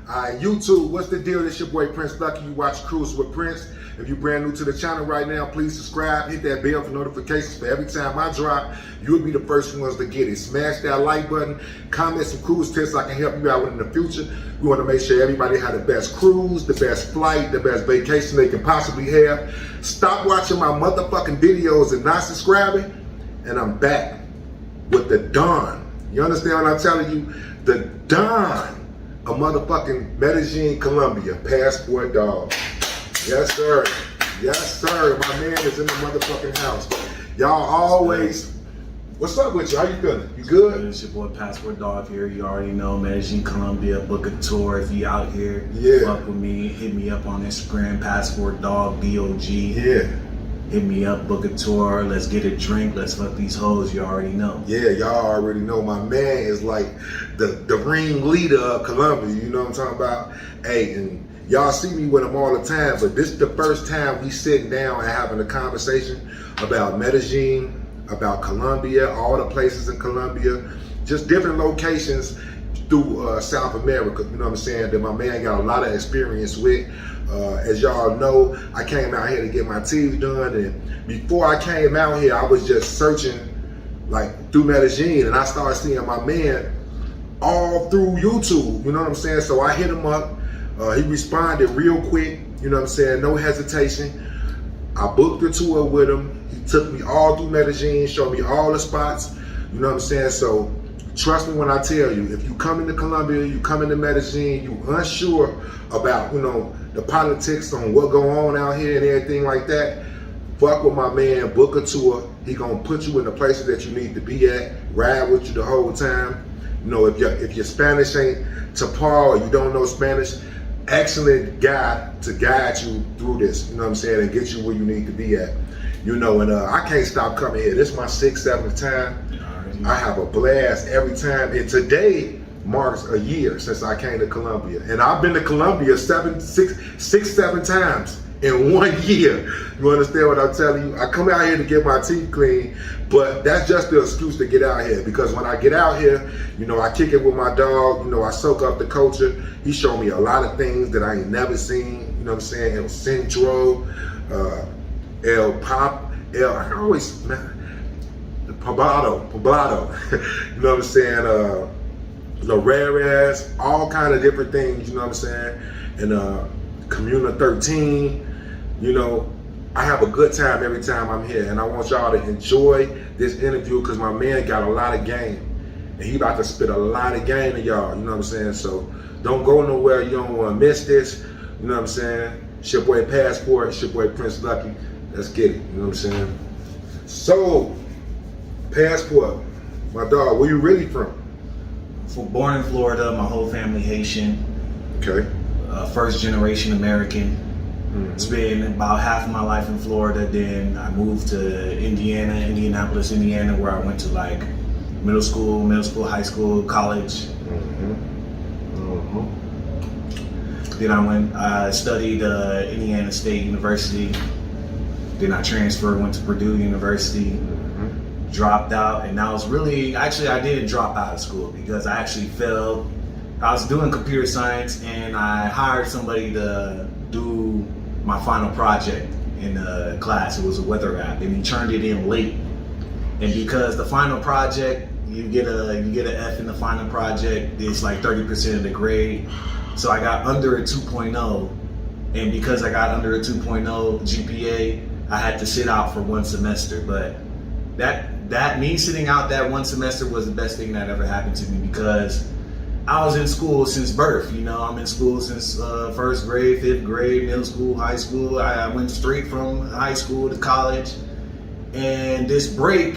YouTube, what's the deal? It's your boy Prince Lucky. You watch Cruise with Prince. If you're brand new to the channel right now, please subscribe, hit that bell for notifications for every time I drop. You'll be the first ones to get it. Smash that like button, comment some cruise tips I can help you out with in the future. We want to make sure everybody has the best cruise, the best flight, the best vacation they can possibly have. Stop watching my motherfucking videos and not subscribing, and I'm back with the Don. You understand what I'm telling you? The Don of motherfucking Medellin, Colombia, passport dog. Yes, sir. Yes, sir. My man is in the motherfucking house. Y'all always... What's up with you? How you feeling? You good? It's your boy Passport Dog here. You already know Medellin, Colombia. Book a tour if you out here. Yeah. Fuck with me. Hit me up on Instagram, Passport Dog, B-O-G. Yeah. Hit me up, book a tour. Let's get a drink. Let's fuck these hoes. You already know. Yeah, y'all already know my man is like the ringleader of Colombia. You know what I'm talking about? Hey, and y'all see me with him all the time, but this is the first time we sitting down and having a conversation about Medellin, about Colombia, all the places in Colombia, just different locations through South America, you know what I'm saying, that my man got a lot of experience with. As y'all know, I came out here to get my teeth done, and before I came out here, I was just searching like through Medellin, and I started seeing my man all through YouTube, you know what I'm saying? So I hit him up, he responded real quick, you know what I'm saying, no hesitation. I booked a tour with him. He took me all through Medellin, showed me all the spots, you know what I'm saying? So trust me when I tell you, if you come into Colombia, you come into Medellin, you unsure about, you know, the politics on what go on out here and everything like that, fuck with my man, book a tour. He gonna put you in the places that you need to be at, ride with you the whole time. You know, if your Spanish ain't to par or you don't know Spanish, excellent guy to guide you through this, you know what I'm saying, and get you where you need to be at. You know, and I can't stop coming here. This is my 6th, 7th time. I have a blast every time, and today marks a year since I came to Colombia. And I've been to Colombia six, 7 times in 1 year. You understand what I'm telling you? I come out here to get my teeth clean, but that's just the excuse to get out here, because when I get out here, you know, I kick it with my dog, you know, I soak up the culture. He showed me a lot of things that I ain't never seen, you know what I'm saying? El Centro, I always, man, Poblado, you know what I'm saying? Lleras, all kind of different things, you know what I'm saying? And Comuna 13, you know, I have a good time every time I'm here, and I want y'all to enjoy this interview because my man got a lot of game, and he about to spit a lot of game to y'all, you know what I'm saying? So don't go nowhere, you don't want to miss this, you know what I'm saying? It's your boy Passport, it's your boy Prince Lucky. Let's get it, you know what I'm saying? So, Passport, my dog, where you really from? Born in Florida, my whole family Haitian. Okay. First generation American. It's been about half of my life in Florida. Then I moved to Indianapolis, Indiana, where I went to like middle school, high school, college. Then I studied Indiana State University. Then I transferred, went to Purdue University. Dropped out, and I was really, actually I didn't drop out of school because I actually failed. I was doing computer science, and I hired somebody to do my final project in a class. It was a weather app, and he turned it in late. And because the final project, you get an F in the final project, it's like 30% of the grade. So I got under a 2.0, and because I got under a 2.0 GPA, I had to sit out for 1 semester. But that me sitting out that 1 semester was the best thing that ever happened to me, because I was in school since birth. You know, I'm in school since 1st grade, 5th grade, middle school, high school. I went straight from high school to college. And this 1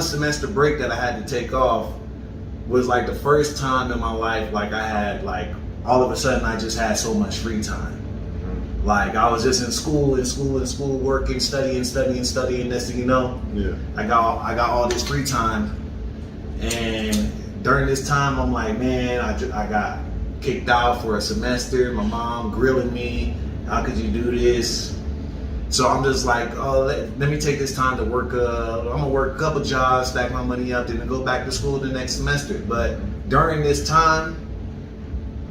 semester break that I had to take off was like the first time in my life, like I had, like, all of a sudden I just had so much free time. Like I was just in school, working, studying. Next thing you know, I got all this free time. And during this time, I'm like, man, I got kicked out for a semester. My mom grilling me, how could you do this? So I'm just like, oh, let me take this time to work. I'm gonna work a couple jobs, stack my money up, then go back to school the next semester. But during this time,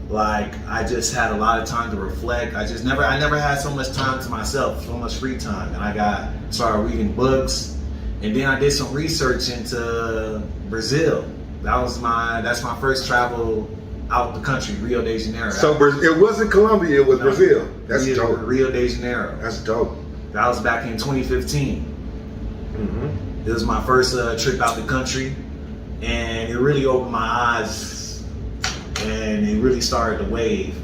Like, I just had a lot of time to reflect. I never had so much time to myself, so much free time. And I started reading books, and then I did some research into Brazil. That's my first travel out the country, Rio de Janeiro. So it wasn't Colombia, it was Brazil. That's dope. Rio de Janeiro. That's dope. That was back in 2015. Mm-hmm. It was my first trip out the country, and it really opened my eyes, and it really started the wave,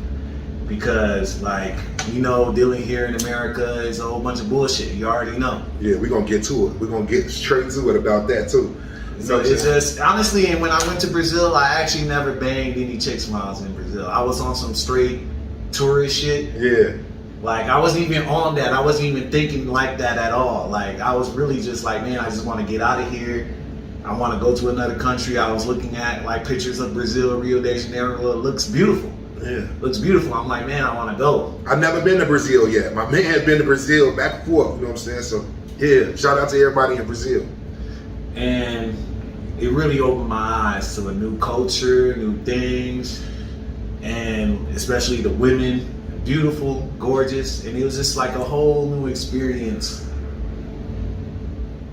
because, like, dealing here in America is a whole bunch of bullshit. You already know. Yeah, we're gonna get to it. We're gonna get straight to it about that too. So it's just, honestly, and when I went to Brazil, I actually never banged any chicks when I was in Brazil. I was on some straight tourist shit. Yeah. Like, I wasn't even on that. I wasn't even thinking like that at all. Like, I was really just like, man, I just want to get out of here. I want to go to another country. I was looking at, like, pictures of Brazil, Rio de Janeiro. It looks beautiful. Yeah. Looks beautiful. I'm like, man, I want to go. I've never been to Brazil yet. My man had been to Brazil back and forth, you know what I'm saying? So, yeah, shout out to everybody in Brazil. And it really opened my eyes to a new culture, new things, and especially the women, beautiful, gorgeous, and it was just like a whole new experience.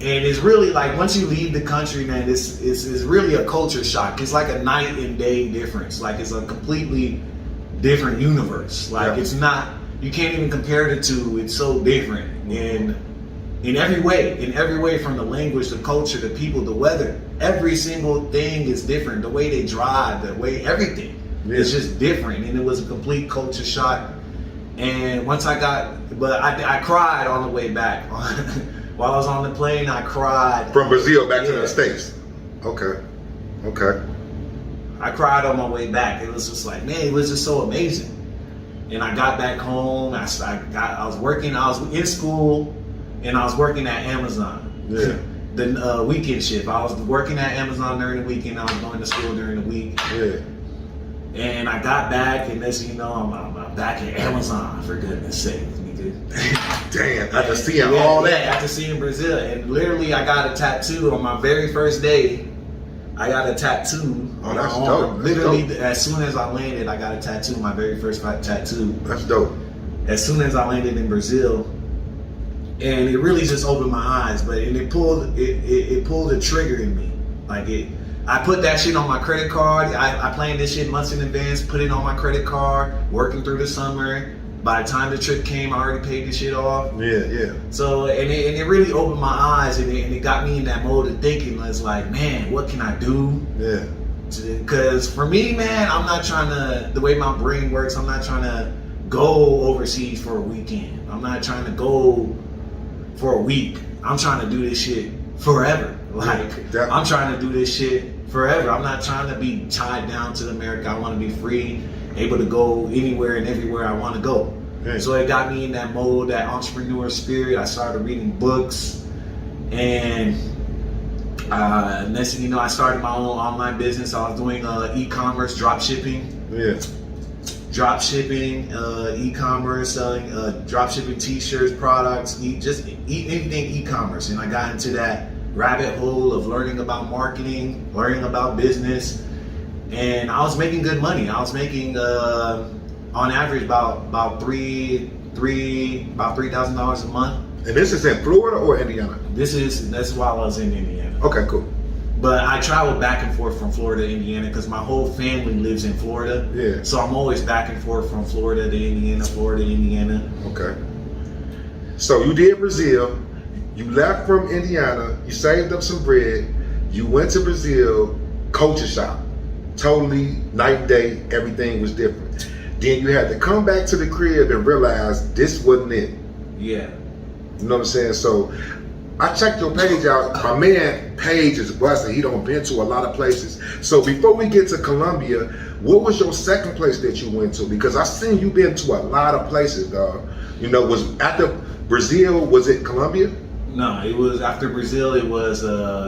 And it's really like, once you leave the country, man, it's really a culture shock. It's like a night and day difference. Like, it's a completely different universe. Like, It's not, you can't even compare the two. It's so different. And in every way, from the language, the culture, the people, the weather, every single thing is different. The way they drive, the way, everything is just different. And it was a complete culture shock. And once I cried on the way back. While I was on the plane, I cried. From Brazil back to the States. Okay. I cried on my way back. It was just like, man, it was just so amazing. And I got back home. I was working. I was in school, and I was working at Amazon. Yeah. The weekend shift. I was working at Amazon during the weekend. I was going to school during the week. Yeah. And I got back, and next thing you know, I'm back at Amazon, for goodness sake. Damn, after seeing all that. After seeing Brazil. And literally, I got a tattoo on my very first day. I got a tattoo. Oh, that's dope. Literally, as soon as I landed, I got a tattoo, my very first tattoo. That's dope. As soon as I landed in Brazil. And it really just opened my eyes. But it pulled a trigger in me. I put that shit on my credit card. I planned this shit months in advance, put it on my credit card, working through the summer. By the time the trip came, I already paid the shit off. Yeah. So, and it really opened my eyes, and it got me in that mode of thinking. It's like, man, what can I do? Yeah. Because for me, man, I'm not trying to, the way my brain works, I'm not trying to go overseas for a weekend. I'm not trying to go for a week. I'm trying to do this shit forever. I'm trying to do this shit forever. I'm not trying to be tied down to America. I want to be free, able to go anywhere and everywhere I want to go. Okay. So it got me in that mode, that entrepreneur spirit. I started reading books, and next thing you know, I started my own online business. I was doing e-commerce, drop shipping. Yeah. Drop shipping, e-commerce, selling drop shipping t-shirts, products, anything e-commerce. And I got into that rabbit hole of learning about marketing, learning about business, and I was making good money. I was making on average about $3,000 a month. And this is in Florida or Indiana? That's while I was in Indiana. Okay, cool. But I traveled back and forth from Florida to Indiana because my whole family lives in Florida. Yeah. So I'm always back and forth from Florida to Indiana, Florida to Indiana. Okay. So you did Brazil. You left from Indiana. You saved up some bread. You went to Brazil. Culture shock. Totally night and day. Everything was different. Then you had to come back to the crib and realize this wasn't it. Yeah. You know what I'm saying? So I checked your page out. My man Page is busting. He done been to a lot of places. So before we get to Colombia, what was your second place that you went to? Because I seen you been to a lot of places, dog. You know, was after Brazil, was it Colombia? No, it was after Brazil, it was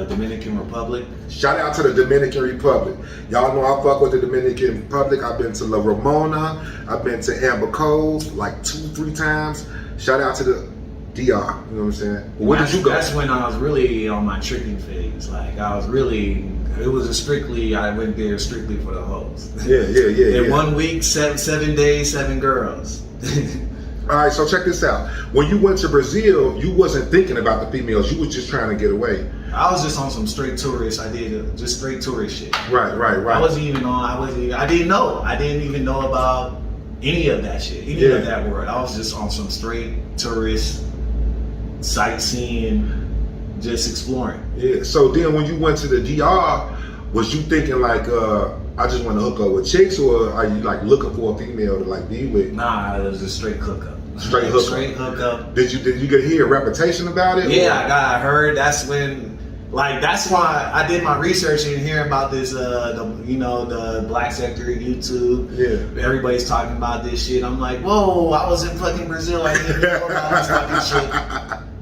Dominican Republic. Shout out to the Dominican Republic. Y'all know I fuck with the Dominican Republic. I've been to La Ramona. I've been to Amber Cove like 2-3 times. Shout out to the DR. You know what I'm saying? Well, where did you go? That's when I was really on my tricking phase. Like I was really, it was a strictly, I went there strictly for the hoes. Yeah. In 1 week, 7 days, 7 girls. All right, so check this out. When you went to Brazil, you wasn't thinking about the females. You was just trying to get away. I was just on some straight tourist. I did just straight tourist shit. Right. I wasn't even on. I didn't know. I didn't even know about any of that shit. Any of that word. I was just on some straight tourist sightseeing, just exploring. Yeah. So then, when you went to the DR, was you thinking like, I just want to hook up with chicks, or are you like looking for a female to like be with? Nah, it was a straight hookup. Straight hookup. Straight hookup. Did you get hear a reputation about it? Yeah, I heard. That's when, like, that's why I did my research and hearing about this. The black sector YouTube. Yeah. Everybody's talking about this shit. I'm like, whoa! I was in fucking Brazil. I didn't know about this fucking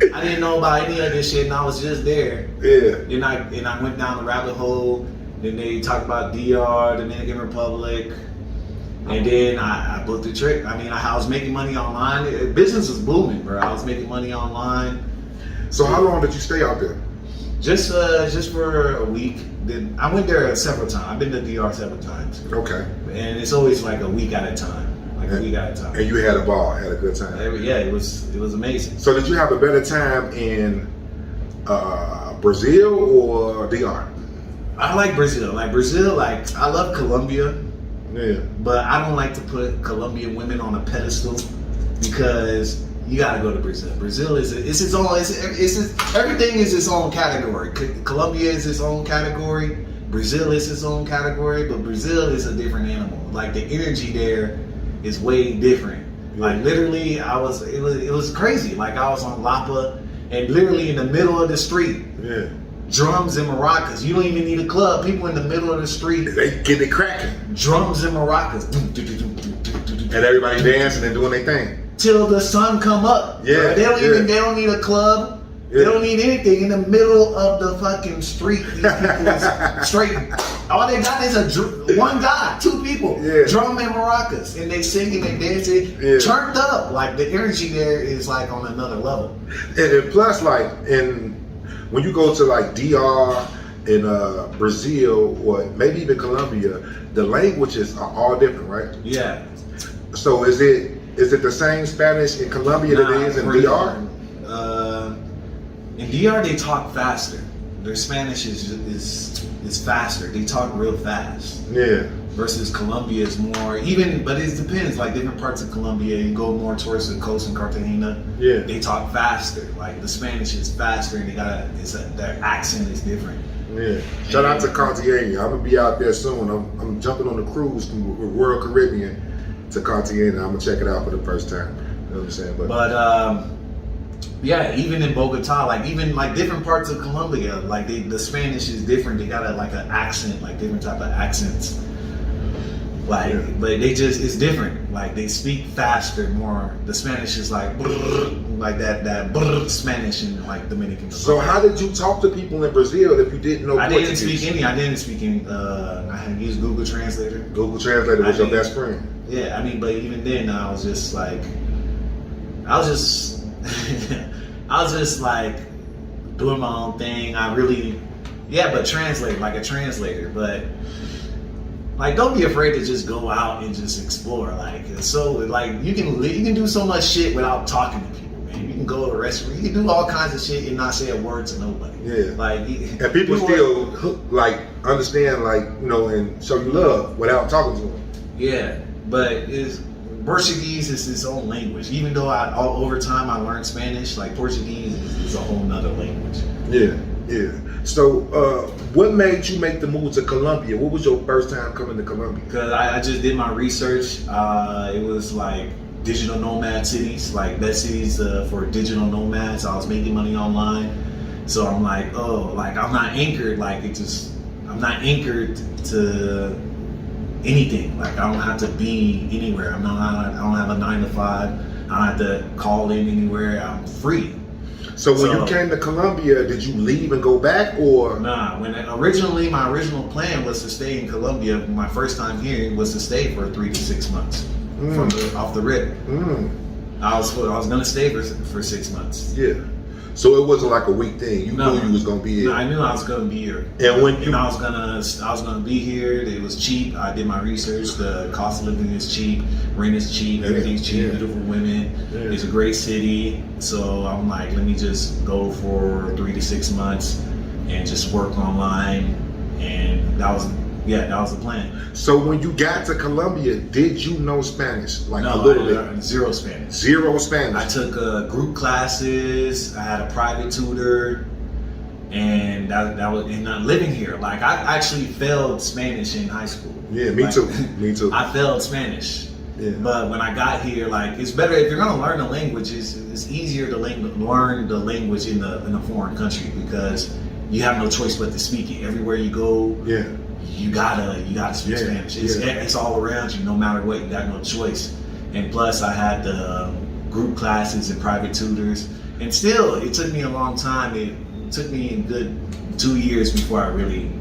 shit. I didn't know about any of this shit, and I was just there. Yeah. And I went down the rabbit hole. Then they talked about DR, Dominican Republic. And then I booked a trip. I mean, I was making money online. Business was booming, bro. I was making money online. So how long did you stay out there? Just for a week. Then I went there several times. I've been to DR several times. Okay. And it's always like a week at a time. A week at a time. And you had a ball, had a good time. Yeah, it was amazing. So did you have a better time in Brazil or DR? I like Brazil. Like I love Colombia. Yeah. But I don't like to put Colombian women on a pedestal because you got to go to Brazil. Brazil is its own. Everything is its own category. Colombia is its own category. Brazil is its own category. But Brazil is a different animal. Like the energy there is way different. Yeah. Like literally, it was crazy. Like I was on Lapa and literally in the middle of the street. Yeah. Drums and maracas. You don't even need a club. People in the middle of the street. They get it cracking. Drums and maracas. And everybody dancing and doing their thing. Till the sun come up. Yeah. They don't need a club. Yeah. They don't need anything in the middle of the fucking street. These people straight. All they got is one guy, 2 people. Yeah. Drum and maracas. And they singing and dancing. Yeah. Turned up. Like the energy there is like on another level. And plus like when you go to like DR in Brazil or maybe even Colombia, the languages are all different, right? Yeah. So is it the same Spanish in Colombia that it is in DR? In DR they talk faster. Their Spanish is faster. They talk real fast. Yeah. Versus Colombia is more but it depends. Like different parts of Colombia, you go more towards the coast in Cartagena. Yeah. They talk faster. Like the Spanish is faster, and their accent is different. Yeah. Shout out to Cartagena. I'm gonna be out there soon. I'm jumping on the cruise from Royal Caribbean to Cartagena. I'm gonna check it out for the first time. You know what I'm saying? But yeah, even in Bogota, like even like different parts of Colombia, like the Spanish is different. They got like an accent, like different type of accents. Like, yeah. But it's different. Like they speak faster, more. The Spanish is like that Spanish in like Dominican. So how did you talk to people in Brazil if you didn't know? I didn't speak any. I had used Google Translator. Google Translator was your best friend. Yeah, I mean, but even then, I was just like doing my own thing. But translate like a translator, but. Like, don't be afraid to just go out and just explore. Like, so, like, you can do so much shit without talking to people, man. You can go to a restaurant, you can do all kinds of shit and not say a word to nobody. Yeah. Like, and people still like understand, like, you know, and show you love without talking to them. Yeah, but Portuguese is its own language. Even though over time I learned Spanish, like Portuguese is a whole nother language. Yeah. Yeah. So, what made you make the move to Colombia? What was your first time coming to Colombia? Because I just did my research. It was like digital nomad cities, like best cities for digital nomads. I was making money online. So I'm like, I'm not anchored. I'm not anchored to anything. Like I don't have to be anywhere. I don't have a 9 to 5. I don't have to call in anywhere. I'm free. So when you came to Colombia, did you leave and go back, or? Nah, my original plan was to stay in Colombia. My first time here was to stay for 3 to 6 months off the rip. I was gonna stay for 6 months. Yeah. So it wasn't like a week thing. You knew you was gonna be here. No, I knew I was gonna be here. And when I was gonna be here. It was cheap. I did my research. The cost of living is cheap. Rent is cheap. Everything's cheap. Yeah. Beautiful women. Yeah. It's a great city. So I'm like, let me just go for 3 to 6 months and just work online. And that was the plan. So when you got to Colombia, did you know Spanish? Like No, a little bit? Zero Spanish. Zero Spanish. I took group classes. I had a private tutor, and that was. And living here, like I actually failed Spanish in high school. Yeah, me Like, too. Me too. I failed Spanish. Yeah. But when I got here, like it's better if you're gonna learn a language. It's easier to learn the language in a foreign country because you have no choice but to speak it. Everywhere you go, Yeah. you gotta speak Spanish. It's all around you, no matter what. You got no choice. And plus, I had the group classes and private tutors. And still, it took me a long time. It took me a good 2 years before I really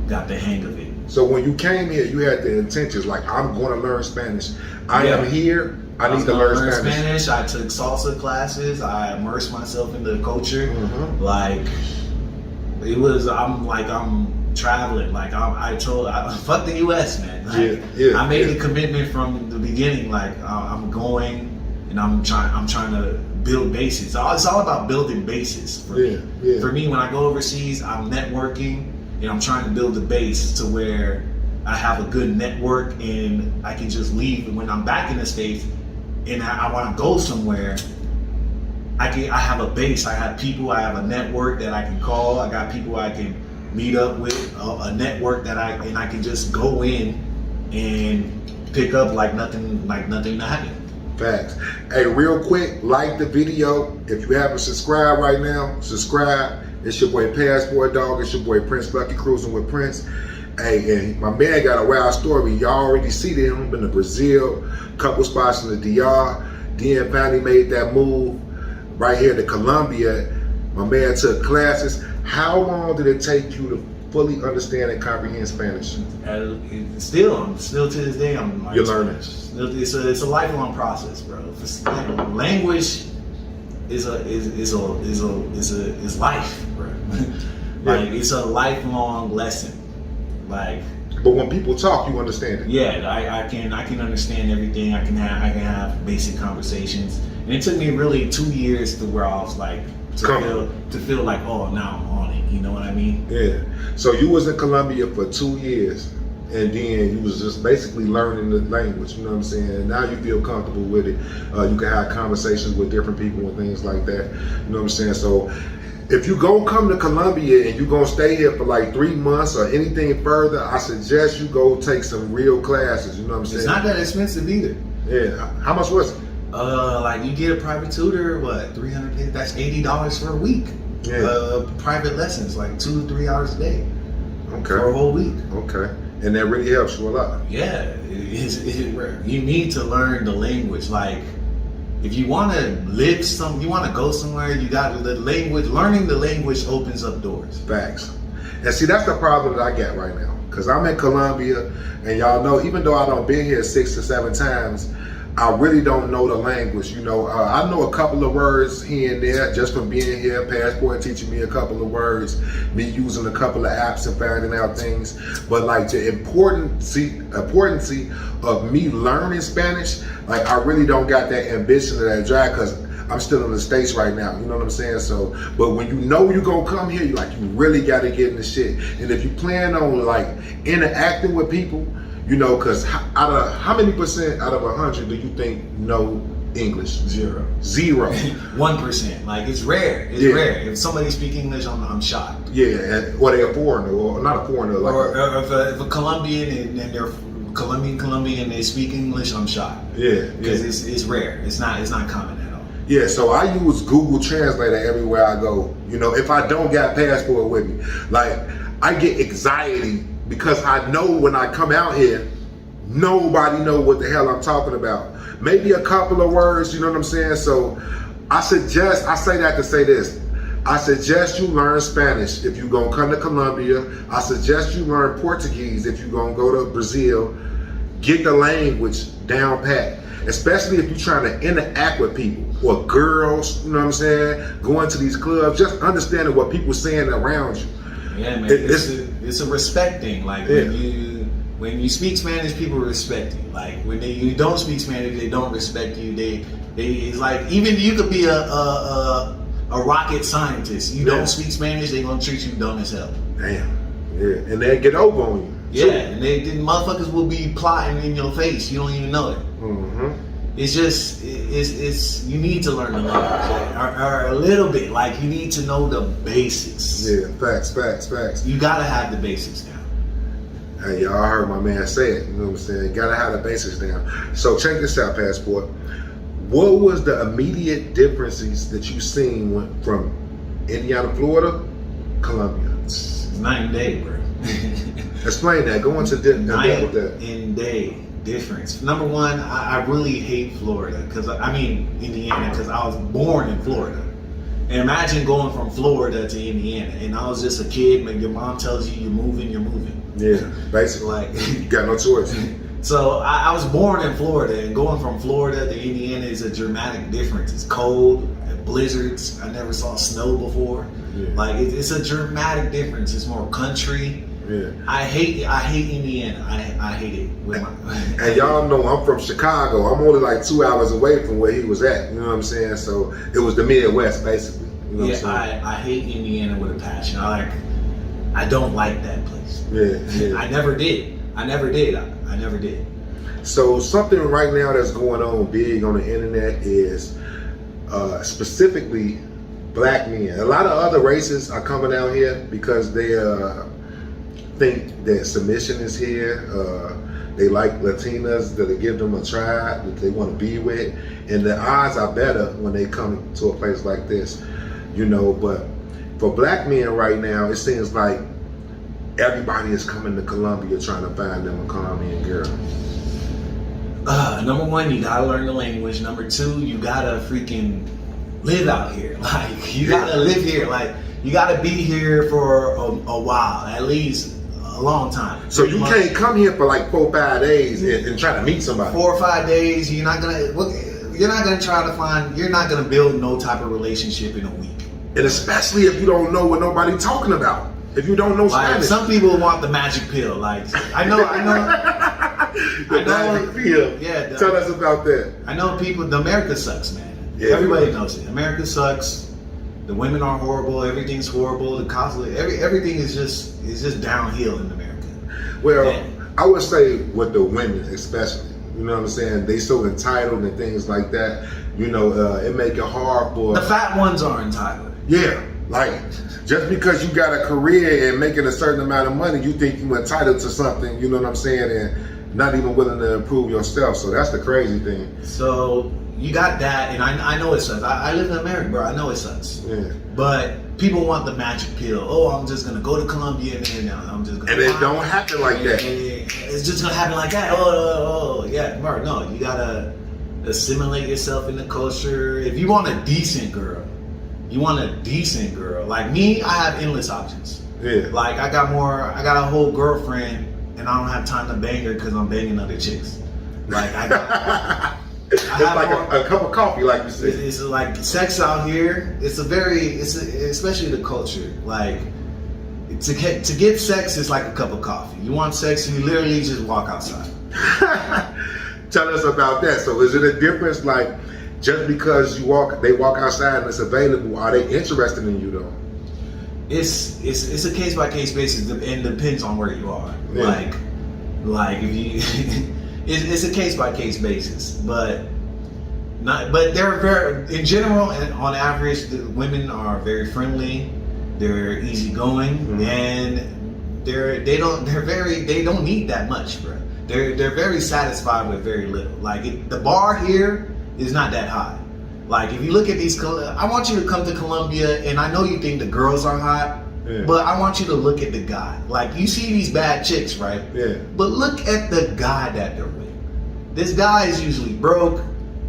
got the hang of it. So when you came here, you had the intentions like, I'm going to learn Spanish. I am here. I need to learn Spanish. I took salsa classes. I immersed myself in the culture. Mm-hmm. Like it was. I'm traveling. Like fuck the U.S. man. Like, I made a commitment from the beginning. Like I'm going, and I'm trying to build bases. It's all about building bases for me. Yeah. For me, when I go overseas, I'm networking, and I'm trying to build a base to where I have a good network, and I can just leave. And when I'm back in the States, and I want to go somewhere, I have a base. I have people. I have a network that I can call. I got people I can meet up with, a network that I can just go in and pick up like nothing happened. Facts. Hey, real quick, like the video. If you haven't subscribed right now, subscribe. It's your boy Passport Dog. It's your boy Prince Bucky Cruising with Prince. Hey, and my man got a wild story. Y'all already see them. Been to Brazil, couple spots in the DR. Then finally made that move right here to Colombia. My man took classes. How long did it take you to fully understand and comprehend Spanish? Still to this day, I'm like, you're learning. It's a lifelong process, bro. Language is life, bro. Like it's a lifelong lesson. Like, but when people talk, you understand it. Yeah, I can understand everything. I can have basic conversations, and it took me really 2 years to where I was like to feel like, oh, now I'm on it. You know what I mean? Yeah. So you was in Colombia for 2 years, and then you was just basically learning the language. You know what I'm saying? And now you feel comfortable with it. You can have conversations with different people and things like that. You know what I'm saying? So if you gonna come to Colombia and you gonna stay here for like 3 months or anything further, I suggest you go take some real classes. You know what I'm saying? It's not that expensive either. Yeah. How much was it? Like you get a private tutor, what, $300? That's $80 for a week. Yeah. Private lessons, like 2 to 3 hours a day. Okay. For a whole week. Okay. And that really helps you a lot. Yeah. You need to learn the language. Like, if you want to you want to go somewhere, you got the language. Learning the language opens up doors. Facts. And see, that's the problem that I got right now. Because I'm in Colombia, and y'all know, even though I done been here 6 to 7 times, I really don't know the language. You know, I know a couple of words here and there just from being here. Passport teaching me a couple of words, me using a couple of apps and finding out things. But like the importance of me learning Spanish, like I really don't got that ambition or that drive because I'm still in the States right now. You know what I'm saying? So, but when you know you're gonna come here, you really got to get in the shit. And if you plan on like interacting with people, you know, because how many percent out of 100 do you think know English? Zero. 1%. Like it's rare. It's rare. If somebody speaks English, I'm shocked. Yeah, or they're a foreigner, or not a foreigner. Like or if a Colombian and they're Colombian and they speak English, I'm shocked. Yeah, because it's rare. It's not common at all. Yeah, so I use Google Translator everywhere I go. You know, if I don't got Passport with me, like I get anxiety. Because I know when I come out here, nobody know what the hell I'm talking about. Maybe a couple of words, you know what I'm saying? So I say that to say this. I suggest you learn Spanish if you're going to come to Colombia. I suggest you learn Portuguese if you're going to go to Brazil. Get the language down pat. especially if you're trying to interact with people or girls, you know what I'm saying, going to these clubs, just understanding what people saying around you. Yeah, man, it's a respect thing. Like when you speak Spanish, people respect you. Like when you don't speak Spanish, they don't respect you. It's like, even you could be a rocket scientist. You don't speak Spanish, they gonna treat you dumb as hell. Damn. Yeah, and they get over on you. Yeah, and they motherfuckers will be plotting in your face. You don't even know it. Mm-hmm. It's just, it's you need to learn the language, or a little bit. Like, you need to know the basics. Yeah, facts. You gotta have the basics down. Hey, y'all heard my man say it. You know what I'm saying? Gotta have the basics down. So check this out, Passport. What was the immediate differences that you seen from Indiana, Florida, Colombia? It's night and day, bro. Explain that. Go into depth with that. Night and day difference. Number one, I really hate Florida, Indiana, because I was born in Florida. And imagine going from Florida to Indiana, and I was just a kid, but your mom tells you you're moving. Yeah, basically. Like, you got no choice. So I was born in Florida, and going from Florida to Indiana is a dramatic difference. It's cold, blizzards. I never saw snow before. Yeah. Like, it's a dramatic difference. It's more country. Yeah. I hate Indiana. I hate it. And y'all know I'm from Chicago. I'm only like 2 hours away from where he was at. You know what I'm saying? So it was the Midwest, basically. You know what I'm saying? I hate Indiana with a passion. I don't like that place. Yeah. I never did. I never did. So something right now that's going on big on the internet is specifically black men. A lot of other races are coming out here because they think that submission is here. They like Latinas that'll give them a try that they want to be with, and the odds are better when they come to a place like this, you know. But for black men right now, it seems like everybody is coming to Colombia trying to find them a Colombian girl. Number one, you gotta learn the language. Number two, you gotta freaking live out here. Like, you gotta live here. Like, you gotta be here for a while, at least a long time. So you can't come here for like 4 or 5 days and try to meet somebody. 4 or 5 days, you're not gonna build no type of relationship in a week. And especially if you don't know what nobody talking about. If you don't know Spanish. Like, some people want the magic pill. Like, I know. The magic pill. Yeah. Tell us about that. I know people. America sucks, man. Yeah, everybody knows it. America sucks. The women are horrible. Everything's horrible. The cost of everything is just downhill in America. Well, I would say with the women, especially. You know what I'm saying? They so entitled and things like that. You know, it make it hard for the fat ones are entitled. Yeah, like just because you got a career and making a certain amount of money, you think you're entitled to something. You know what I'm saying? And not even willing to improve yourself. So that's the crazy thing. So you got that, and I know it sucks. I live in America, bro. I know it sucks. Yeah. But people want the magic pill. Oh, I'm just gonna go to Colombia and then I'm just gonna. And it don't happen like that. It's just gonna happen like that. Oh, yeah, bro. No, you gotta assimilate yourself in the culture. If you want a decent girl, like me, I have endless options. Yeah. Like, I got a whole girlfriend, and I don't have time to bang her because I'm banging other chicks. Like, it's like a cup of coffee, like you said. It's like sex out here. Especially the culture. Like, to get sex is like a cup of coffee. You want sex, you literally just walk outside. Tell us about that. So is it a difference, like, just because they walk outside and it's available, are they interested in you though? It's a case by case basis, and depends on where you are. Yeah. Like if you, it's a case by case basis, but they're very, in general and on average, the women are very friendly, they're easygoing, and they don't need that much, bro. They're very satisfied with very little. Like, the bar here is not that high. Like, if you look at these, I want you to come to Colombia, and I know you think the girls are hot, but I want you to look at the guy. Like, you see these bad chicks, right? Yeah. But look at the guy that they're with. This guy is usually broke,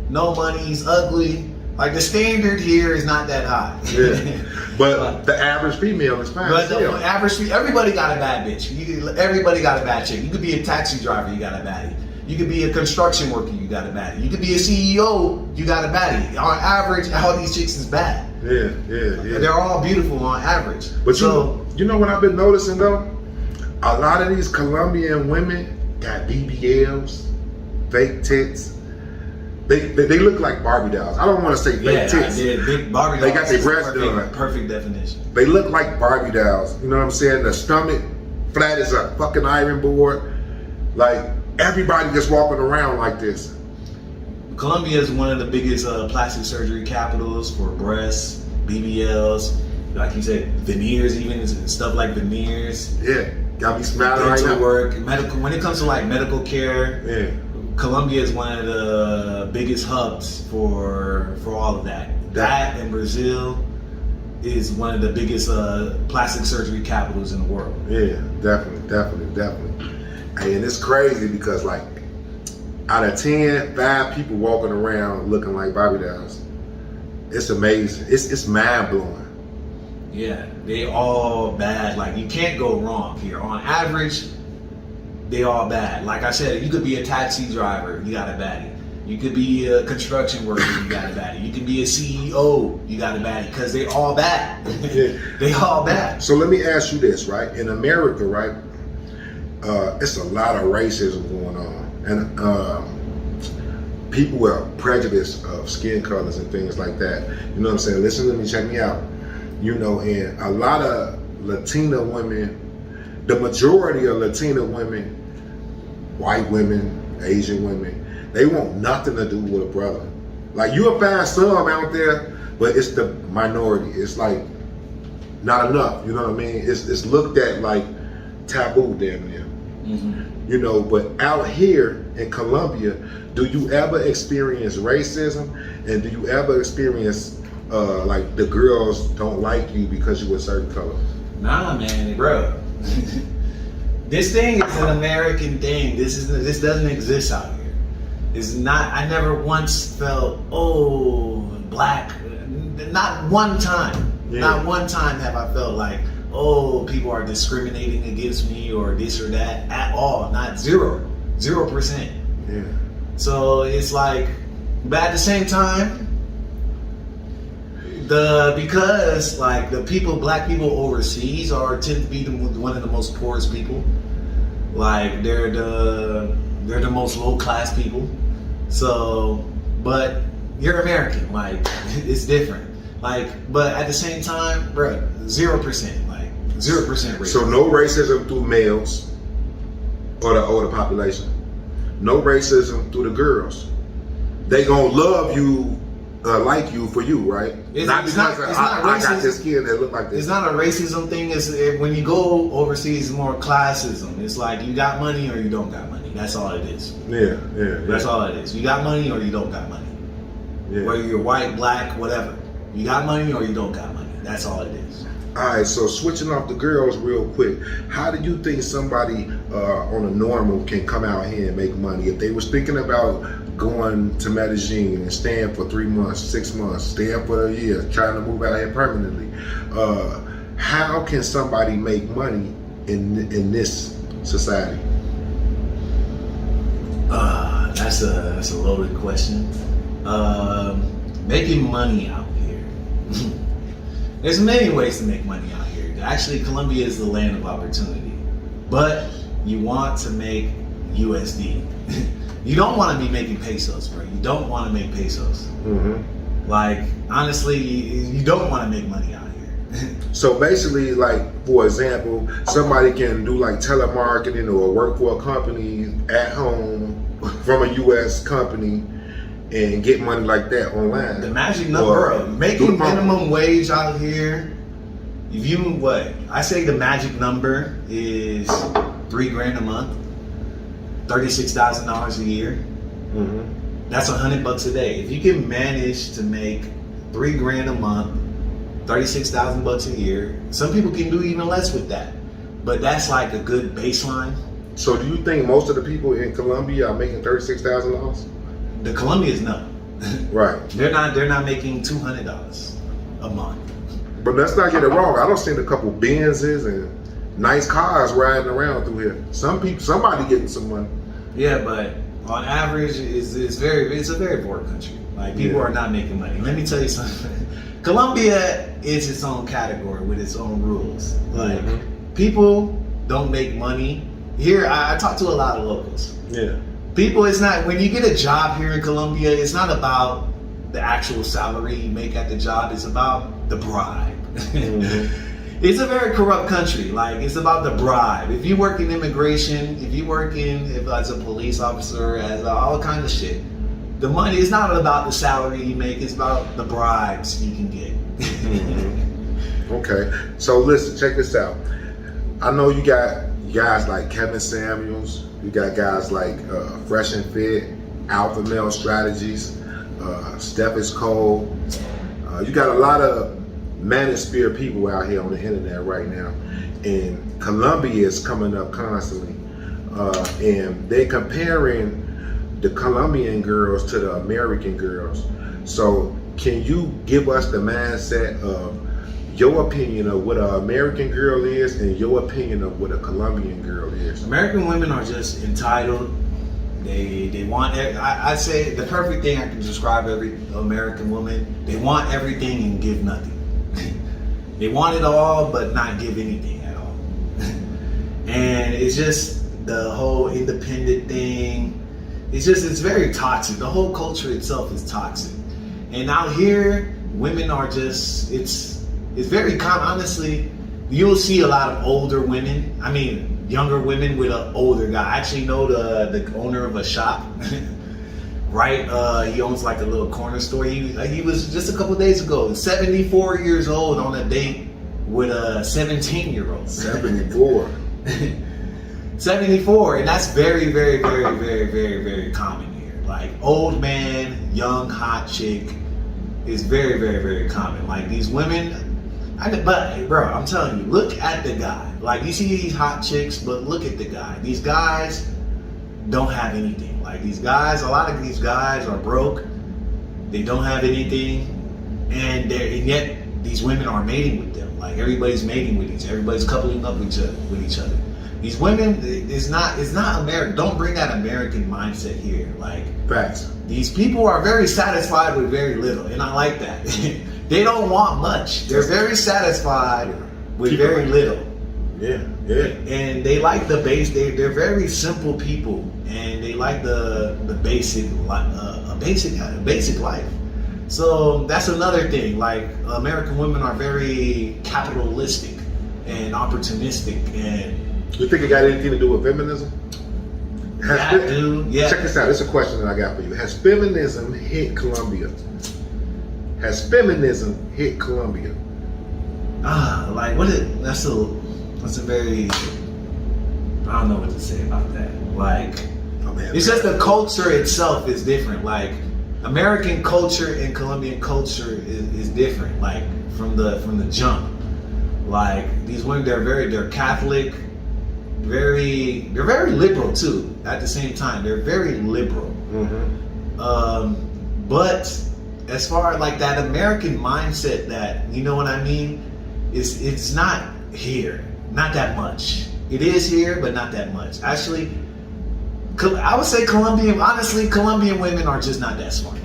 no money, he's ugly. Like, the standard here is not that high. Yeah. But the average female is fine. But the average, everybody got a bad bitch. Everybody got a bad chick. You could be a taxi driver, you got a baddie. You could be a construction worker, you got a baddie. You could be a CEO, you got a baddie. On average, all these chicks is bad. Yeah. They're all beautiful on average. But you know what I've been noticing though? A lot of these Colombian women got BBLs, fake tits. They look like Barbie dolls. I don't want to say fake tits. Big Barbie dolls. They got their breasts done. Perfect definition. They look like Barbie dolls. You know what I'm saying? The stomach flat as a fucking iron board. Like everybody just walking around like this. Colombia is one of the biggest plastic surgery capitals for breasts, BBLs, like you said, veneers, even stuff like veneers. Yeah, got me smiling right now. Work, medical. When it comes to like medical care, yeah. Colombia is one of the biggest hubs for all of that. That and Brazil is one of the biggest plastic surgery capitals in the world. Yeah, definitely. Hey, and it's crazy because like out of 10, 5 people walking around looking like Barbie dolls. It's amazing. It's mind blowing. Yeah, they all bad. Like you can't go wrong here. On average, they all bad. Like I said, you could be a taxi driver, you got a baddie. You could be a construction worker, you got a baddie. You could be a CEO, you got a baddie. Because they all bad. Yeah. They all bad. So let me ask you this, right? In America, right, it's a lot of racism going on. And people are prejudiced of skin colors and things like that. You know what I'm saying? Listen to me, check me out. You know, and a lot of Latina women, the majority of Latina women, white women, Asian women, they want nothing to do with a brother. Like you'll find some out there, but it's the minority. It's like not enough. You know what I mean? It's looked at like taboo damn near. Mm-hmm. You know, but out here in Colombia, do you ever experience racism? And do you ever experience like the girls don't like you because you a certain color? Nah, man, bro. This thing is an American thing. This doesn't exist out here. It's not. I never once felt black. Not one time. Yeah. Not one time have I felt like people are discriminating against me or this or that at all. Not 0%. Yeah. So it's like, but at the same time, because like the black people overseas tend to be one of the most poorest people. Like they're the most low class people. So, but you're American. Like it's different. Like, but at the same time, bro, 0%. 0% racism. So no racism through males or the older population. No racism through the girls. They gonna love you, like you for you, right? Not because I got this skin that look like this. It's not a racism thing. It's when you go overseas, it's more classism. It's like you got money or you don't got money. That's all it is. Yeah. That's all it is. You got money or you don't got money. Yeah. Whether you're white, black, whatever. You got money or you don't got money. That's all it is. All right, so switching off the girls real quick, how do you think somebody on a normal can come out here and make money? If they was thinking about going to Medellin and staying for 3 months, 6 months, staying for a year, trying to move out here permanently, how can somebody make money in this society? That's a loaded question. Making money out here. There's many ways to make money out here. Actually, Colombia is the land of opportunity. But you want to make USD. You don't want to be making pesos, bro. You don't want to make pesos. Mm-hmm. Like, honestly, you don't want to make money out here. So basically, like, for example, somebody can do like telemarketing or work for a company at home from a US company and get money like that online. The magic number, making minimum wage out here, if you, I say the magic number is $3,000 a month, $36,000 a year. Mm-hmm. That's $100 a day. If you can manage to make $3,000 a month, $36,000 a year, some people can do even less with that. But that's like a good baseline. So do you think most of the people in Colombia are making $36,000? The Colombians, no. Right. They're not making $200 a month. But let's not get it wrong. I don't see a couple Benzes and nice cars riding around through here. Somebody getting some money. Yeah, but on average, it's a very poor country. Like, people are not making money. Let me tell you something. Colombia is its own category with its own rules. Like, people don't make money. Here, I talk to a lot of locals. Yeah. People, it's not, when you get a job here in Colombia, it's not about the actual salary you make at the job. It's about the bribe. It's a very corrupt country. Like, it's about the bribe. If you work in immigration, if you work as a police officer, as all kind of shit, the money is not about the salary you make. It's about the bribes you can get. Okay. So listen, check this out. I know you got guys like Kevin Samuels. You got guys like Fresh and Fit, Alpha Male Strategies, Steph is Cole. You got a lot of manosphere people out here on the internet right now, and Colombia is coming up constantly, and they comparing the Colombian girls to the American girls. So can you give us the mindset of your opinion of what an American girl is and your opinion of what a Colombian girl is? American women are just entitled. They want, I say the perfect thing I can describe every American woman: they want everything and give nothing. They want it all but not give anything at all. And it's just the whole independent thing. It's very toxic. The whole culture itself is toxic. And out here, women are just, it's very common. Honestly, you'll see a lot of older women. I mean, younger women with an older guy. I actually know the owner of a shop. Right? He owns like a little corner store. He was just a couple days ago, 74 years old, on a date with a 17-year-old. 74. 74, and that's very, very, very, very, very, very common here. Like, old man, young, hot chick is very, very, very common. Like, these women, but bro, I'm telling you, look at the guy. Like, you see these hot chicks, but look at the guy. These guys don't have anything. Like, these guys, a lot of these guys are broke. They don't have anything, and yet these women are mating with them. Like, everybody's mating with each other. Everybody's coupling up with each other. These women, it's not American. Don't bring that American mindset here. Like, facts. These people are very satisfied with very little, and I like that. They don't want much. They're very satisfied with very little. Yeah. And they like the base. They're very simple people, and they like the basic life. So that's another thing. Like, American women are very capitalistic and opportunistic. And you think it got anything to do with feminism? Yeah. Check this out. This is a question that I got for you. Has feminism hit Colombia? Has feminism hit Colombia? That's a very, I don't know what to say about that. Like, it's just the culture itself is different. Like, American culture and Colombian culture is different. Like, from the jump. Like, these women, they're Catholic, they're very liberal too. At the same time, they're very liberal. But as far as like that American mindset, that, you know what I mean, it's not here. Not that much. It is here, but not that much. Actually, I would say Colombian women are just not that smart.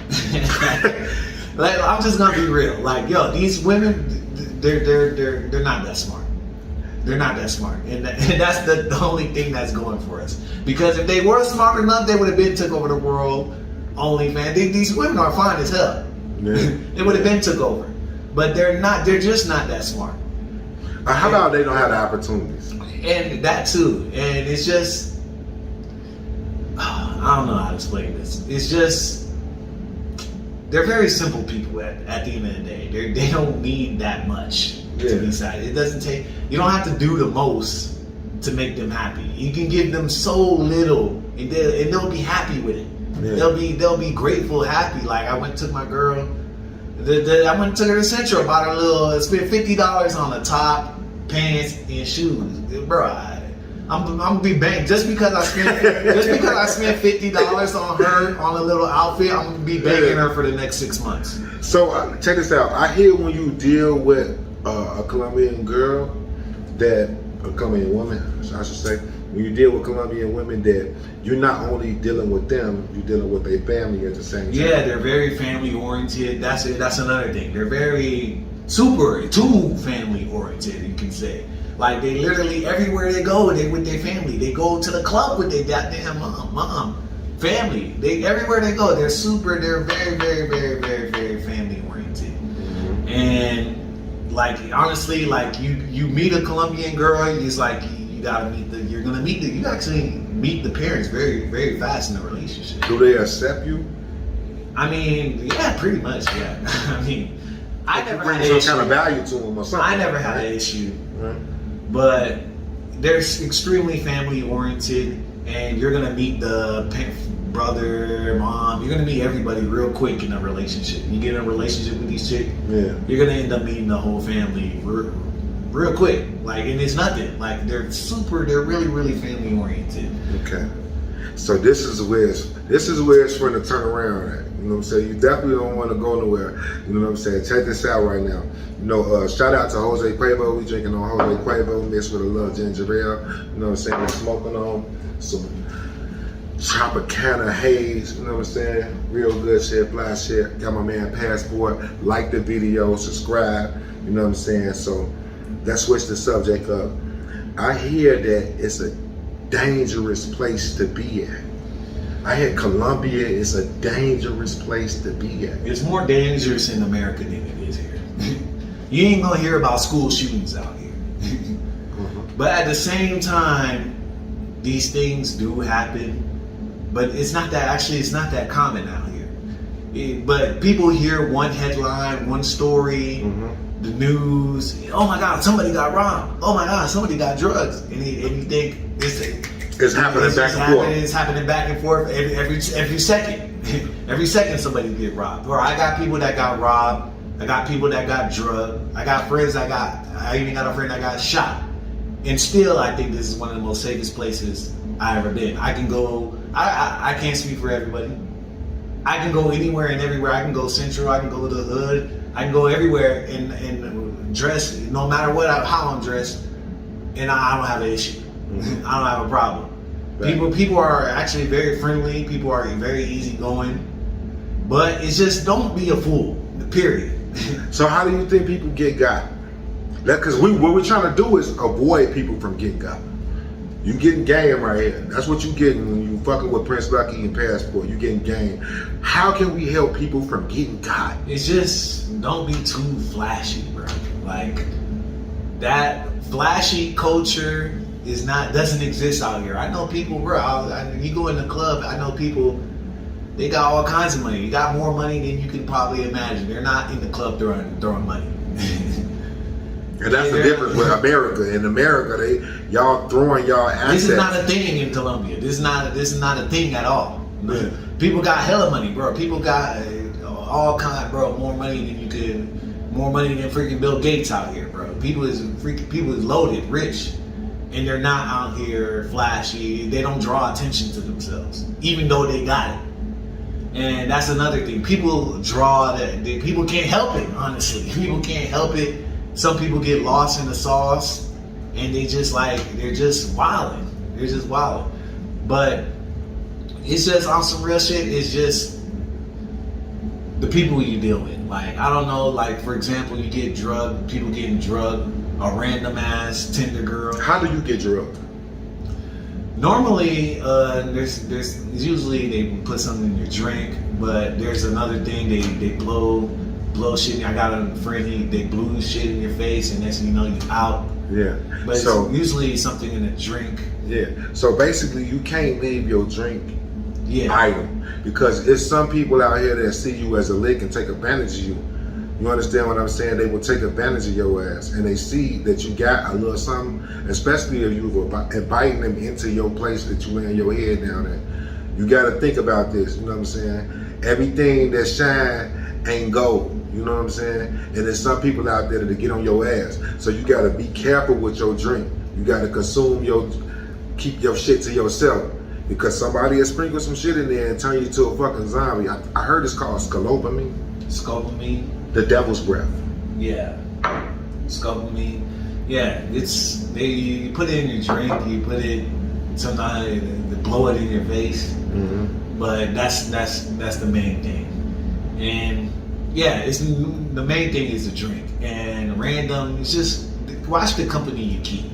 Like, I'm just gonna be real. Like, yo, these women, they're not that smart. They're not that smart, and that's the only thing that's going for us. Because if they were smart enough, they would have been took over the world. OnlyFans. These women are fine as hell. Yeah. They would have been took over, but they're not. They're just not that smart. How about they don't have the opportunities? And that too. And it's just, I don't know how to explain this. It's just, they're very simple people at the end of the day. They don't need that much to be sad. It doesn't take, you don't have to do the most to make them happy. You can give them so little, and they'll be happy with it. Yeah. They'll be grateful, happy. Like, I went and took my girl, I went and took her to Central, bought her spent $50 on the top, pants, and shoes. Bro, I'm gonna be banked just because I spent $50 on her on a little outfit. I'm gonna be banking her for the next 6 months. So check this out. I hear when you deal with a Colombian girl that Colombian women, I should say. When you deal with Colombian women, that you're not only dealing with them, you're dealing with their family at the same time. Yeah, they're very family oriented. That's it. That's another thing. They're very too family oriented, you can say. Like, they literally, everywhere they go, they with their family. They go to the club with their goddamn mom, family. Everywhere they go, they're very family oriented. Mm-hmm. And like, honestly, like you meet a Colombian girl, it's like you actually meet the parents very fast in a relationship. Do they accept you? I mean, yeah, pretty much, yeah. I mean, I never had some an issue. kind of value to them or something. I never had an issue. Right. But they're extremely family oriented, and you're gonna meet the brother, mom. You're gonna meet everybody real quick in a relationship. You get in a relationship with these chicks, yeah, you're gonna end up meeting the whole family real quick. Like, and it's nothing. Like, they're really family oriented. Okay. So this is where it's going to turn around at. You know what I'm saying? You definitely don't want to go nowhere. You know what I'm saying? Check this out right now. You know, shout out to Jose Cuervo. We drinking on Jose Cuervo mixed with a little ginger ale. You know what I'm saying? We're smoking on some Tropicana haze. You know what I'm saying? Real good shit, fly shit. Got my man Passport. Like the video, subscribe. You know what I'm saying? So let's switch the subject up. I hear that it's a dangerous place to be at. I hear Colombia is a dangerous place to be at. It's more dangerous in America than it is here. You ain't gonna hear about school shootings out here. But at the same time, these things do happen. But it's not that common out here. But people hear one headline, one story, the news. Oh my God, somebody got robbed. Oh my God, somebody got drugs. And you think it's happening back and forth. It's happening back and forth every second. Every second somebody get robbed. Or I got people that got robbed. I got people that got drugged. I got friends I even got a friend that got shot. And still, I think this is one of the most safest places I ever been. I can go. I can't speak for everybody. I can go anywhere and everywhere. I can go central. I can go to the hood. I can go everywhere and dress no matter how I'm dressed, and I don't have an issue. I don't have a problem. Right. People are actually very friendly. People are very easygoing. But it's just, don't be a fool. Period. So how do you think people get got? Because what we're trying to do is avoid people from getting got. You getting game right here. That's what you getting when you fucking with Prince Lucky and Passport. You getting game. How can we help people from getting got? It's just, don't be too flashy, bro. Like, that flashy culture doesn't exist out here. I know people, bro. You go in the club, I know people, they got all kinds of money. You got more money than you can probably imagine. They're not in the club throwing money. And that's the difference with America. In America, y'all throwing y'all assets. This is not a thing in Colombia. This is not a thing at all. Yeah. People got hella money, bro. People got all kind, bro. More money than freaking Bill Gates out here, bro. People is loaded, rich, and they're not out here flashy. They don't draw attention to themselves, even though they got it. And that's another thing. People draw that. People can't help it. Honestly, people can't help it. Some people get lost in the sauce, and they're just wilding. They're just wilding. But it's just on some real shit. It's just the people you deal with. Like, I don't know. Like, for example, you get drugged. People getting drugged. A random ass Tinder girl. How do you get drugged? Normally, there's usually they put something in your drink, but there's another thing they blow shit. I got a friend, they blew shit in your face, and next thing you know, you're out. Yeah. But so, it's usually something in a drink. Yeah. So basically, you can't leave your drink item, because there's some people out here that see you as a lick and take advantage of you. You understand what I'm saying? They will take advantage of your ass, and they see that you got a little something, especially if you were inviting them into your place that you laying your head down at. You got to think about this. You know what I'm saying? Everything that shine ain't gold. You know what I'm saying? And there's some people out there that get on your ass. So you got to be careful with your drink. You got to keep your shit to yourself, because somebody has sprinkled some shit in there and turn you to a fucking zombie. I heard it's called scopamine. Scopamine. The devil's breath. Yeah. Scopamine. Yeah, you put it in your drink, you put it sometimes they blow it in your face, but that's the main thing. And yeah, the main thing is the drink and random. It's just watch the company you keep.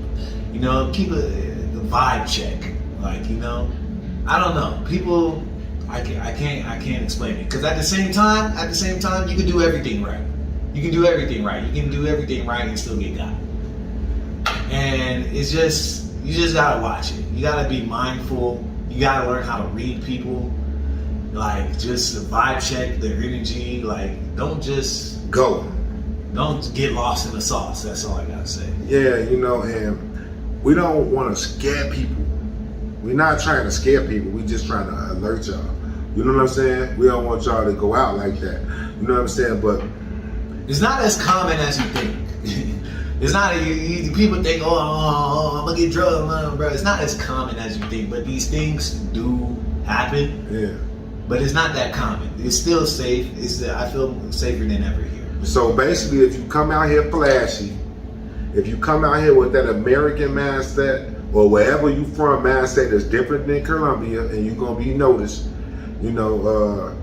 You know, keep the vibe check. Like, you know, I don't know. People, I can't explain it. Because at the same time, you can do everything right. You can do everything right. You can do everything right and still get got. And it's just, you just gotta watch it. You gotta be mindful. You gotta learn how to read people. Like, just vibe check their energy. Like, don't just go. Don't get lost in the sauce. That's all I gotta say. Yeah, you know, and we don't want to scare people. We're not trying to scare people. We're just trying to alert y'all. You know what I'm saying? We don't want y'all to go out like that. You know what I'm saying? But it's not as common as you think. It's not. People think, oh, I'm gonna get drugged, bro. It's not as common as you think. But these things do happen. Yeah. But it's not that common. It's still safe. I feel safer than ever here. So basically, if you come out here flashy, if you come out here with that American mindset, or wherever you from mindset that's different than Colombia, and you're gonna be noticed, you know,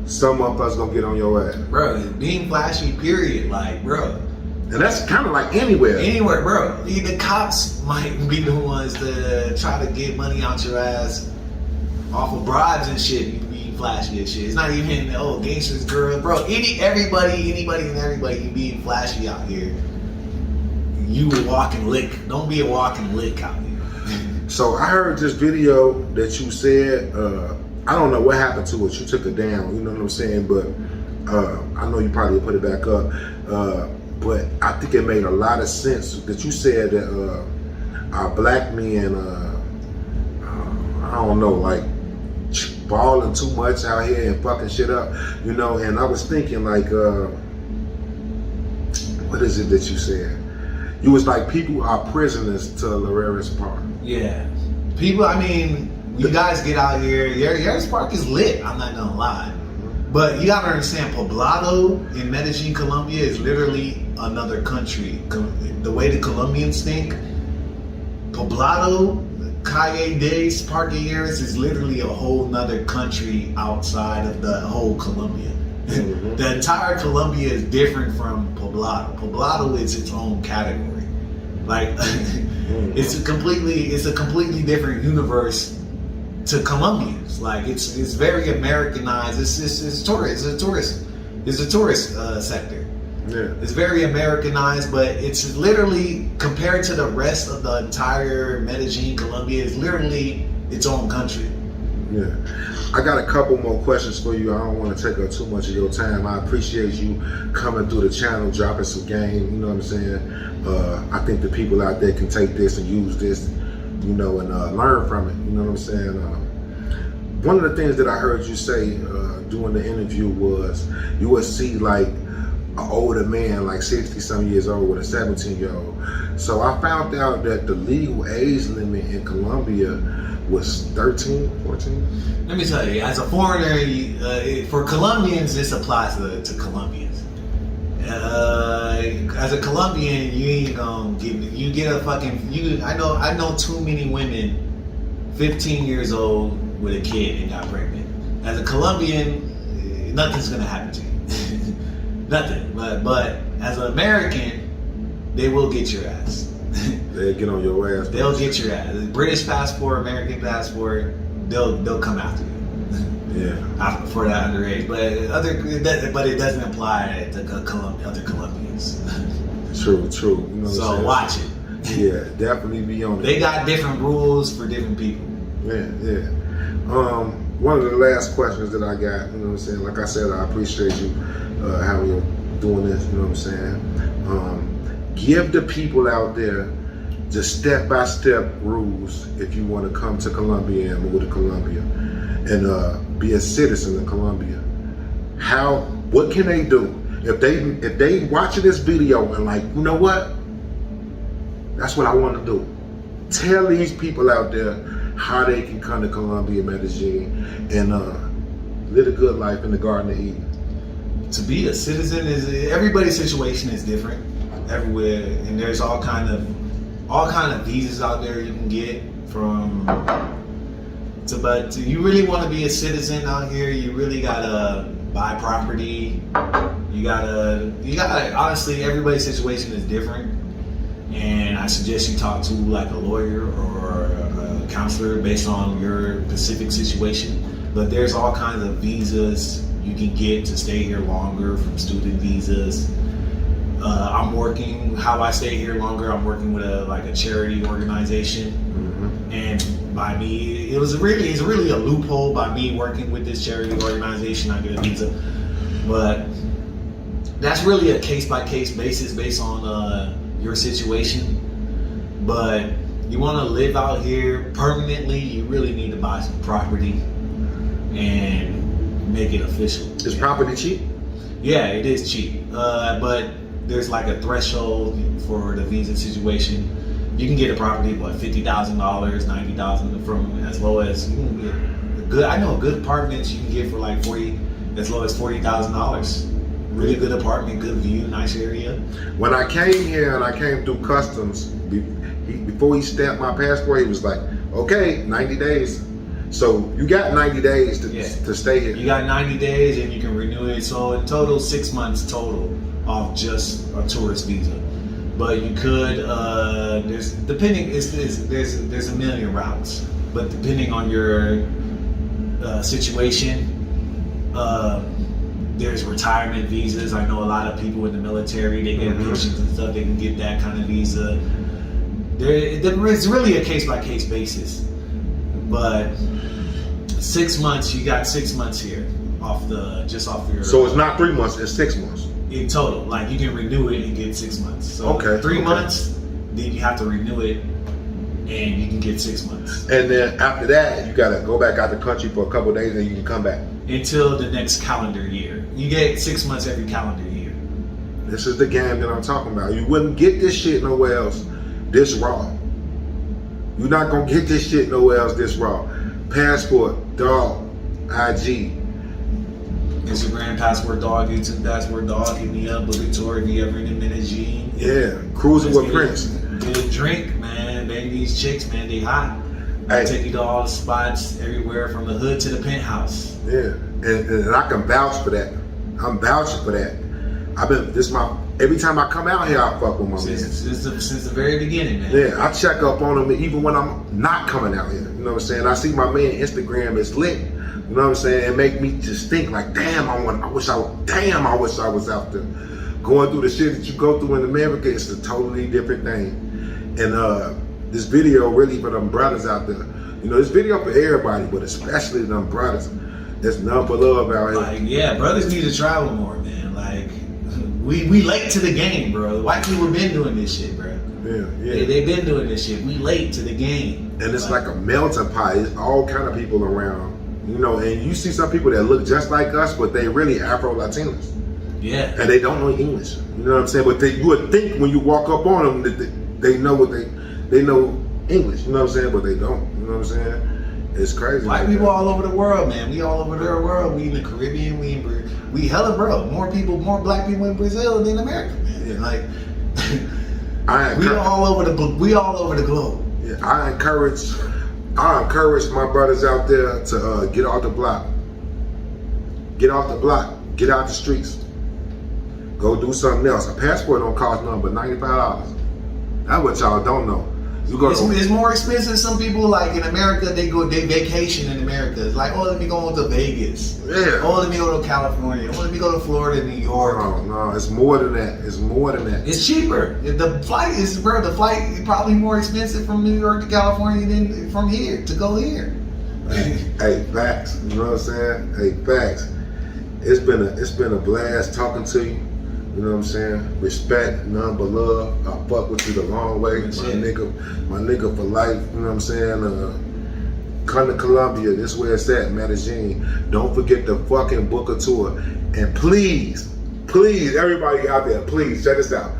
some of us gonna get on your ass. Bro, being flashy, period. Like, bro. And that's kind of like anywhere. Anywhere, bro. The cops might be the ones to try to get money out your ass off of bribes and shit. You being flashy and shit. It's not even, oh, gangsters, girl. Bro, anybody and everybody can be flashy out here. You a walking lick. Don't be a walking lick out here. So I heard this video that you said, I don't know what happened to it. You took it down, you know what I'm saying? But I know you probably put it back up. But I think it made a lot of sense that you said that our black men, I don't know, like balling too much out here and fucking shit up, you know? And I was thinking like, what is it that you said? You was like, people are prisoners to lleras Park. Yeah. People, I mean, you guys get out here, lleras Park is lit, I'm not gonna lie. But you gotta understand, Poblado in Medellin, Colombia is literally another country. The way the Colombians think, Poblado, Calle Days, Parque Lleras is literally a whole nother country outside of the whole Colombia. The entire Colombia is different from Poblado. Poblado is its own category. Like, it's a completely different universe to Colombians. Like, it's very Americanized. It's a tourist sector. Yeah. It's very Americanized, but it's literally, compared to the rest of the entire Medellin, Colombia, it's literally its own country. Yeah. I got a couple more questions for you. I don't want to take up too much of your time. I appreciate you coming through the channel, dropping some game, you know what I'm saying? I think the people out there can take this and use this, you know, and learn from it, you know what I'm saying? One of the things that I heard you say during the interview was you would see like an older man, like 60-some years old with a 17-year-old. So I found out that the legal age limit in Colombia was 13, 14? Let me tell you, as a foreigner, for Colombians, this applies to Colombians. As a Colombian, you ain't gonna you get a fucking, I know too many women 15 years old with a kid and got pregnant. As a Colombian, nothing's gonna happen to you. Nothing. But as an American, they will get your ass. They'll get on your ass. They'll get your ass. British passport, American passport, they'll come after you. Yeah. For that underage, but it doesn't apply to other Colombians. True. You know so watch it. Yeah, definitely be on it. They got different rules for different people. Yeah. One of the last questions that I got, you know what I'm saying? Like I said, I appreciate you how you're doing this, you know what I'm saying? Give the people out there just step-by-step rules if you want to come to Colombia and move to Colombia and be a citizen of Colombia. What can they do? If they watching this video and like, you know what? That's what I want to do. Tell these people out there how they can come to Colombia, Medellin, and live a good life in the Garden of Eden. To be a citizen everybody's situation is different. everywhere, and there's all kind of visas out there you can get from. But you really want to be a citizen out here, you really gotta buy property. You gotta. Honestly, everybody's situation is different, and I suggest you talk to like a lawyer or a counselor based on your specific situation. But there's all kinds of visas you can get to stay here longer, from student visas. How I stay here longer, I'm working with a charity organization. Mm-hmm. And by me, it's really a loophole. By me working with this charity organization, I get a visa. But that's really a case-by-case basis based on your situation. But you want to live out here permanently, you really need to buy some property and make it official. Is property cheap? Yeah, it is cheap. But there's like a threshold for the visa situation. You can get a property, $50,000, $90,000, from as low as you can get good. I know good apartments you can get for like as low as $40,000. Really good apartment, good view, nice area. When I came here and I came through customs, before he stamped my passport, he was like, "Okay, 90 days." So you got 90 days to stay here. You got 90 days and you can renew it. So in total, 6 months total off just a tourist visa. But you could, there's a million routes. But depending on your situation, there's retirement visas. I know a lot of people in the military, they get pensions and stuff, they can get that kind of visa. It's really a case-by-case basis. But 6 months, you got 6 months here off your. So it's not 3 months; it's 6 months in total. Like you can renew it and get 6 months. So 3 months, then you have to renew it, and you can get 6 months. And then after that, you gotta go back out the country for a couple of days, and you can come back until the next calendar year. You get 6 months every calendar year. This is the game that I'm talking about. You wouldn't get this shit nowhere else this raw. You're not gonna get this shit nowhere else this raw. Passport, dog, IG. Instagram, passport dog, YouTube, passport dog, hit me up, book a tour if you ever in Medellin. Yeah, cruising with Prince. Get a drink, man. Baby, these chicks, man, they hot. I take you to all the spots, everywhere from the hood to the penthouse. Yeah, and I can vouch for that. I'm vouching for that. Every time I come out here, I fuck with my man. Since the very beginning, man. Yeah, I check up on him even when I'm not coming out here. You know what I'm saying? I see my man Instagram is lit. You know what I'm saying? It make me just think like, damn, I wish I was out there. Going through the shit that you go through in America, it's a totally different thing. And this video really for them brothers out there. You know, this video for everybody, but especially them brothers. There's nothing but love out here. Like, yeah, brothers need to travel more, man. Like, we late to the game, bro. White people been doing this shit, bro. Yeah. They've been doing this shit. We late to the game. And it's like a melting pot. It's all kind of people around. You know, and you see some people that look just like us, but they really Afro-Latinos. Yeah. And they don't know English. You know what I'm saying? But you would think when you walk up on them that they know they know English. You know what I'm saying? But they don't. You know what I'm saying? It's crazy. White people all over the world, man. We all over the world. We in the Caribbean. We hella bro. More black people in Brazil than America, man. Yeah. Like we all over the globe. Yeah, I encourage my brothers out there to get off the block. Get off the block. Get out the streets. Go do something else. A passport don't cost nothing but $95. That's what y'all don't know. It's more expensive. Some people, like in America, they vacation in America. It's like, oh, let me go to Vegas. Yeah. Oh, let me go to California. Oh, let me go to Florida, New York. No, it's more than that. It's cheaper. The flight is probably more expensive from New York to California than from here to go here. Hey, facts. You know what I'm saying? Hey, facts. It's been a blast talking to you. You know what I'm saying? Respect, none but love. I fuck with you the long way. My nigga for life. You know what I'm saying? Come to Colombia. This is where it's at, Medellin. Don't forget to fucking book a tour. And please, everybody out there, please check this out.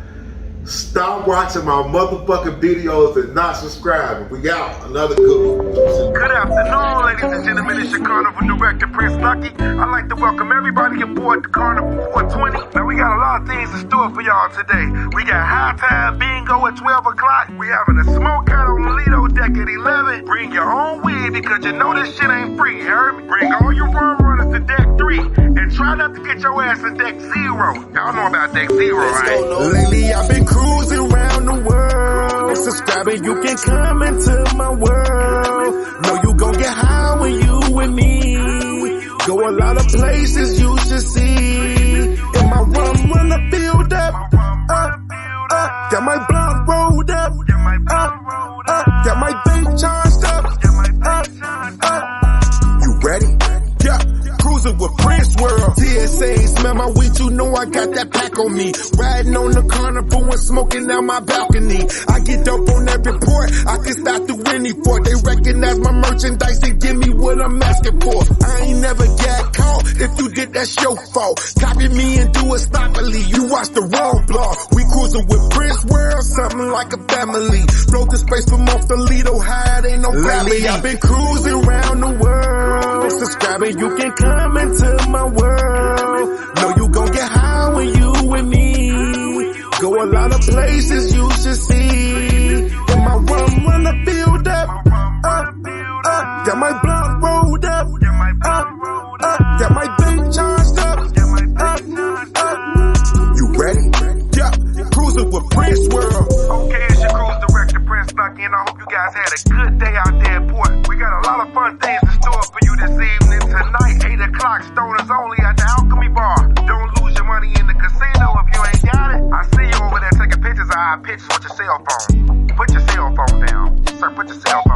Stop watching my motherfucking videos and not subscribing. We out. Another good one. Good afternoon, ladies and gentlemen. It's your Carnival Director, Prince Lucky. I'd like to welcome everybody aboard the Carnival 420. Now, we got a lot of things in store for y'all today. We got High Time Bingo at 12 o'clock. We having a smoke out on the Lido deck at 11. Bring your own weed because you know this shit ain't free, you heard me? Bring all your rum runners to deck 3 and try not to get your ass in deck 0. Y'all know about deck 0, right? Lately I've been cruising around the world. Subscribing, you can come into my world. Know you gon' get high when you with me. Go a lot of places you should see. And my rum runner filled up. Got my blunt rolled up. Got my bank charged up. You ready? Yeah. Cruising with Prince World. TSA, smell my weed, you know I got that pack on me. Riding on the carnival and smoking out my balcony. I get dope on every port, I can stop through any port. They recognize my merchandise and give me what I'm asking for. I ain't never got caught, if you did that's your fault. Copy me and do it sloppily, you watch the wrong blog. We cruising with Prince World, something like a family. Float the space from off the Lido high, it ain't no gravity. I've been cruising around the world. Subscribing, you can come into my world. Know you gon' get high when you with me. Go a lot of places you should see. And my rum runner filled up. Got my blunt rolled up. Got my bank charged up. You ready? Yeah, cruising with Prince World. Okay, it's your cruise director, Prince Lucky, and I hope you guys had a good day out there at port. We got a lot of fun things in store for you this evening. Tonight, 8 o'clock, stoners only at the Alchemy Bar. Don't lose your money in the casino if you ain't got it. I see you over there taking pictures of our pictures with your cell phone. Put your cell phone down. Sir, put your cell phone